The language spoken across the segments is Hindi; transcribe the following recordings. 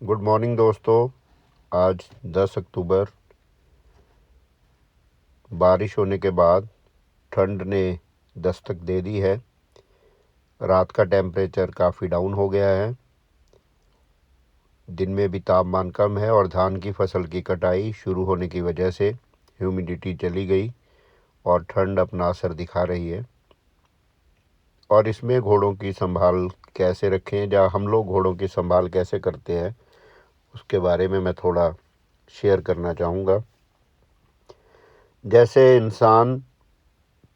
गुड मॉर्निंग दोस्तों। आज 10 अक्टूबर। बारिश होने के बाद ठंड ने दस्तक दे दी है। रात का टेम्परेचर काफ़ी डाउन हो गया है। दिन में भी तापमान कम है और धान की फसल की कटाई शुरू होने की वजह से ह्यूमिडिटी चली गई और ठंड अपना असर दिखा रही है। और इसमें घोड़ों की संभाल कैसे रखें या हम लोग घोड़ों की संभाल कैसे करते हैं, उसके बारे में मैं थोड़ा शेयर करना चाहूँगा। जैसे इंसान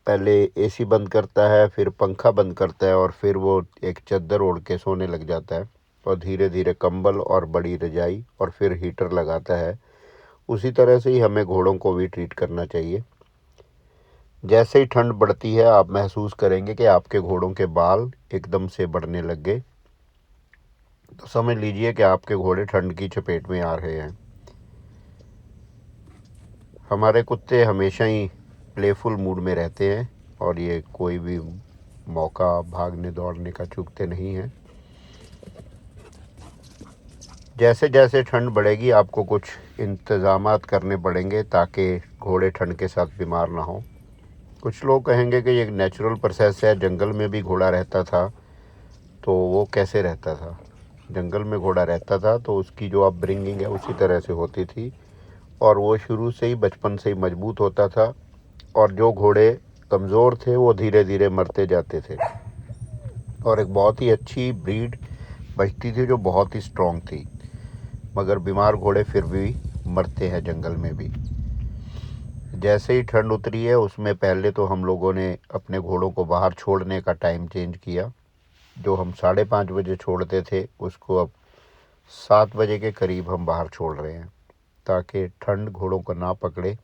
पहले एसी बंद करता है, फिर पंखा बंद करता है और फिर वो एक चादर ओढ़ के सोने लग जाता है और धीरे धीरे कंबल और बड़ी रजाई और फिर हीटर लगाता है, उसी तरह से ही हमें घोड़ों को भी ट्रीट करना चाहिए। जैसे ही ठंड बढ़ती है आप महसूस करेंगे कि आपके घोड़ों के बाल एकदम से बढ़ने लग गए, तो समझ लीजिए कि आपके घोड़े ठंड की चपेट में आ रहे हैं। हमारे कुत्ते हमेशा ही प्लेफुल मूड में रहते हैं और ये कोई भी मौका भागने दौड़ने का चूकते नहीं हैं। जैसे जैसे ठंड बढ़ेगी आपको कुछ इंतज़ामात करने पड़ेंगे ताकि घोड़े ठंड के साथ बीमार ना हो। कुछ लोग कहेंगे कि ये एक नेचुरल प्रोसेस है, जंगल में भी घोड़ा रहता था, तो वो कैसे रहता था? जंगल में घोड़ा रहता था तो उसकी जो अपब्रिंगिंग है उसी तरह से होती थी और वो शुरू से ही बचपन से ही मजबूत होता था और जो घोड़े कमज़ोर थे वो धीरे धीरे मरते जाते थे और एक बहुत ही अच्छी ब्रीड बचती थी जो बहुत ही स्ट्रॉन्ग थी। मगर बीमार घोड़े फिर भी मरते हैं जंगल में भी। जैसे ही ठंड उतरी है उसमें पहले तो हम लोगों ने अपने घोड़ों को बाहर छोड़ने का टाइम चेंज किया। जो हम 5:30 बजे छोड़ते थे उसको अब 7 बजे के करीब हम बाहर छोड़ रहे हैं ताकि ठंड घोड़ों को ना पकड़े।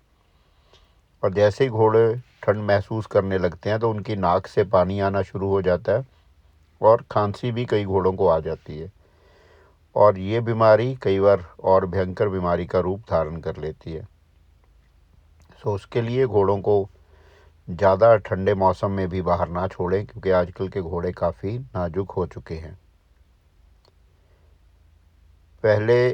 और जैसे ही घोड़े ठंड महसूस करने लगते हैं तो उनकी नाक से पानी आना शुरू हो जाता है और खांसी भी कई घोड़ों को आ जाती है और ये बीमारी कई बार और भयंकर बीमारी का रूप धारण कर लेती है। सो उसके लिए घोड़ों को ज़्यादा ठंडे मौसम में भी बाहर ना छोड़ें क्योंकि आजकल के घोड़े काफ़ी नाजुक हो चुके हैं। पहले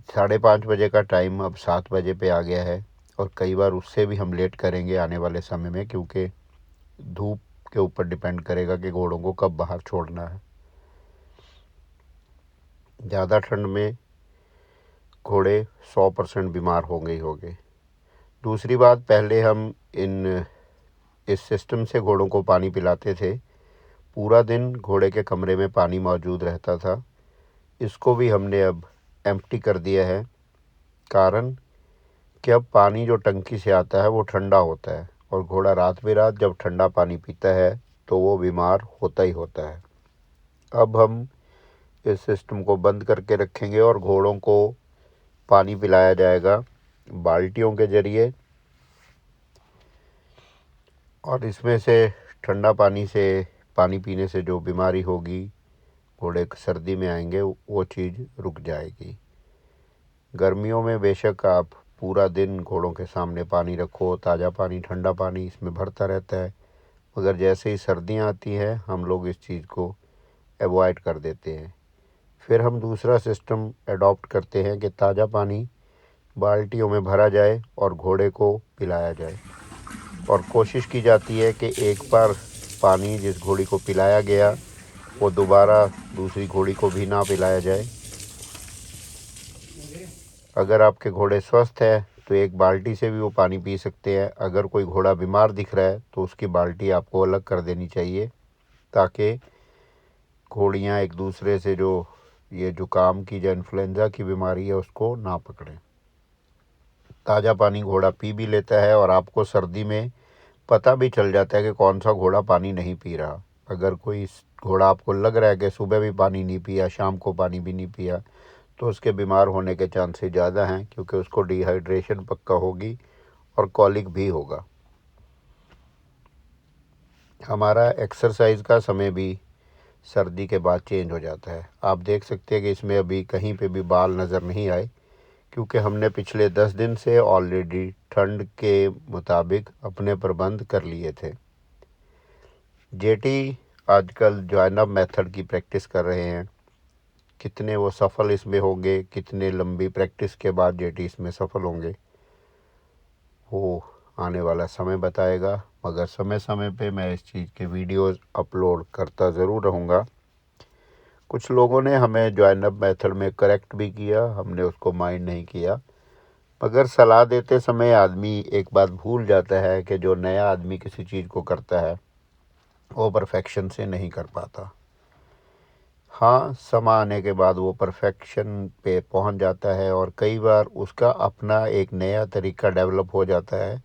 5:30 बजे का टाइम अब 7 बजे पे आ गया है और कई बार उससे भी हम लेट करेंगे आने वाले समय में, क्योंकि धूप के ऊपर डिपेंड करेगा कि घोड़ों को कब बाहर छोड़ना है। ज़्यादा ठंड में घोड़े 100% बीमार होंगे ही होंगे। दूसरी बात, पहले हम इस सिस्टम से घोड़ों को पानी पिलाते थे। पूरा दिन घोड़े के कमरे में पानी मौजूद रहता था। इसको भी हमने अब एम्प्टी कर दिया है, कारण कि अब पानी जो टंकी से आता है वो ठंडा होता है और घोड़ा रात बेरात जब ठंडा पानी पीता है तो वो बीमार होता ही होता है। अब हम इस सिस्टम को बंद करके रखेंगे और घोड़ों को पानी पिलाया जाएगा बाल्टियों के ज़रिए और इसमें से ठंडा पानी से पानी पीने से जो बीमारी होगी, घोड़े सर्दी में आएंगे, वो चीज़ रुक जाएगी। गर्मियों में बेशक आप पूरा दिन घोड़ों के सामने पानी रखो, ताज़ा पानी ठंडा पानी इसमें भरता रहता है, मगर जैसे ही सर्दियाँ आती हैं हम लोग इस चीज़ को अवॉइड कर देते हैं। फिर हम दूसरा सिस्टम अडॉप्ट करते हैं कि ताज़ा पानी बाल्टियों में भरा जाए और घोड़े को पिलाया जाए और कोशिश की जाती है कि एक बार पानी जिस घोड़ी को पिलाया गया वो दोबारा दूसरी घोड़ी को भी ना पिलाया जाए। अगर आपके घोड़े स्वस्थ है तो एक बाल्टी से भी वो पानी पी सकते हैं। अगर कोई घोड़ा बीमार दिख रहा है तो उसकी बाल्टी आपको अलग कर देनी चाहिए ताकि घोड़ियाँ एक दूसरे से जो ये जुकाम की या इन्फ्लुएंज़ा की बीमारी है उसको ना पकड़ें। ताज़ा पानी घोड़ा पी भी लेता है और आपको सर्दी में पता भी चल जाता है कि कौन सा घोड़ा पानी नहीं पी रहा। अगर कोई घोड़ा आपको लग रहा है कि सुबह भी पानी नहीं पिया, शाम को पानी भी नहीं पिया, तो उसके बीमार होने के चांसेस ज़्यादा हैं क्योंकि उसको डिहाइड्रेशन पक्का होगी और कॉलिक भी होगा। हमारा एक्सरसाइज का समय भी सर्दी के बाद चेंज हो जाता है। आप देख सकते हैं कि इसमें अभी कहीं पे भी बाल नज़र नहीं आए क्योंकि हमने पिछले 10 दिन से ऑलरेडी ठंड के मुताबिक अपने प्रबंध कर लिए थे। जेटी आजकल जॉइन अप मेथड की प्रैक्टिस कर रहे हैं। कितने वो सफल इसमें होंगे, कितने लंबी प्रैक्टिस के बाद जेटी इसमें सफल होंगे, वो आने वाला समय बताएगा। मगर समय समय पे मैं इस चीज़ के वीडियोस अपलोड करता ज़रूर रहूँगा। कुछ लोगों ने हमें जॉइन अप मेथड में करेक्ट भी किया, हमने उसको माइंड नहीं किया। मगर सलाह देते समय आदमी एक बात भूल जाता है कि जो नया आदमी किसी चीज़ को करता है वो परफेक्शन से नहीं कर पाता। हाँ, समय आने के बाद वो परफेक्शन पे पहुंच जाता है और कई बार उसका अपना एक नया तरीका डेवलप हो जाता है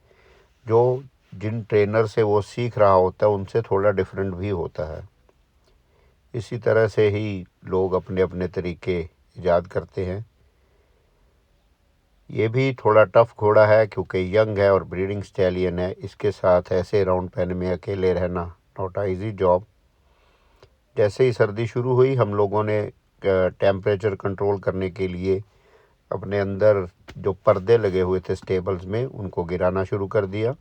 जो जिन ट्रेनर से वो सीख रहा होता है उनसे थोड़ा डिफरेंट भी होता है। इसी तरह से ही लोग अपने अपने तरीके ईजाद करते हैं। ये भी थोड़ा टफ घोड़ा है क्योंकि यंग है और ब्रीडिंग स्टैलियन है। इसके साथ ऐसे राउंड पेन में अकेले रहना नॉट अ ईजी जॉब। जैसे ही सर्दी शुरू हुई हम लोगों ने टेम्परेचर कंट्रोल करने के लिए अपने अंदर जो पर्दे लगे हुए थे स्टेबल्स में उनको गिराना शुरू कर दिया,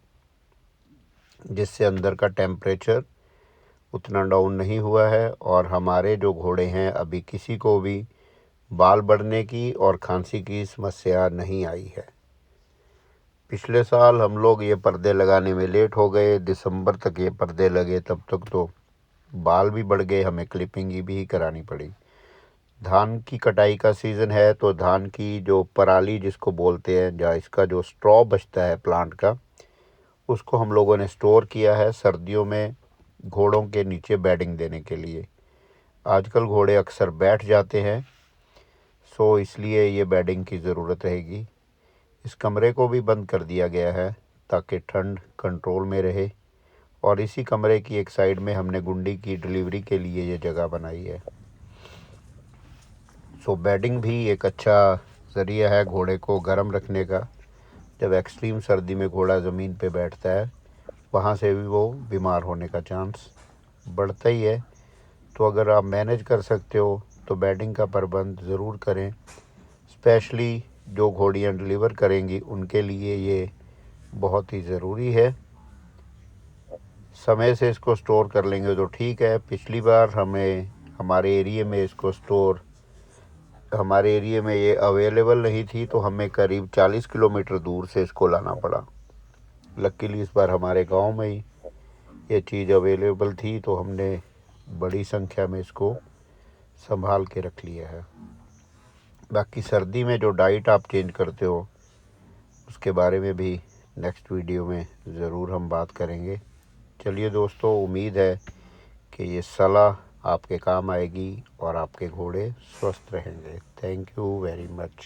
जिससे अंदर का टेम्परेचर उतना डाउन नहीं हुआ है और हमारे जो घोड़े हैं अभी किसी को भी बाल बढ़ने की और खांसी की समस्या नहीं आई है। पिछले साल हम लोग ये पर्दे लगाने में लेट हो गए, दिसंबर तक ये पर्दे लगे, तब तक तो बाल भी बढ़ गए, हमें क्लिपिंग भी करानी पड़ी। धान की कटाई का सीज़न है तो धान की जो पराली जिसको बोलते हैं, या इसका जो स्ट्रॉ बचता है प्लांट का, उसको हम लोगों ने स्टोर किया है सर्दियों में घोड़ों के नीचे बेडिंग देने के लिए। आजकल घोड़े अक्सर बैठ जाते हैं, सो इसलिए ये बेडिंग की ज़रूरत रहेगी। इस कमरे को भी बंद कर दिया गया है ताकि ठंड कंट्रोल में रहे और इसी कमरे की एक साइड में हमने गुंडी की डिलीवरी के लिए ये जगह बनाई है। सो बेडिंग भी एक अच्छा ज़रिया है घोड़े को गर्म रखने का। जब एक्सट्रीम सर्दी में घोड़ा ज़मीन पे बैठता है वहाँ से भी वो बीमार होने का चांस बढ़ता ही है। तो अगर आप मैनेज कर सकते हो तो बेडिंग का प्रबंध ज़रूर करें। स्पेशली जो घोड़ियाँ डिलीवर करेंगी उनके लिए ये बहुत ही ज़रूरी है। समय से इसको स्टोर कर लेंगे तो ठीक है। पिछली बार हमारे एरिया में ये अवेलेबल नहीं थी तो हमें करीब 40 किलोमीटर दूर से इसको लाना पड़ा। लकीली इस बार हमारे गांव में ही ये चीज़ अवेलेबल थी तो हमने बड़ी संख्या में इसको संभाल के रख लिया है। बाकी सर्दी में जो डाइट आप चेंज करते हो उसके बारे में भी नेक्स्ट वीडियो में ज़रूर हम बात करेंगे। चलिए दोस्तों, उम्मीद है कि ये सलाह आपके काम आएगी और आपके घोड़े स्वस्थ रहेंगे। Thank you very much.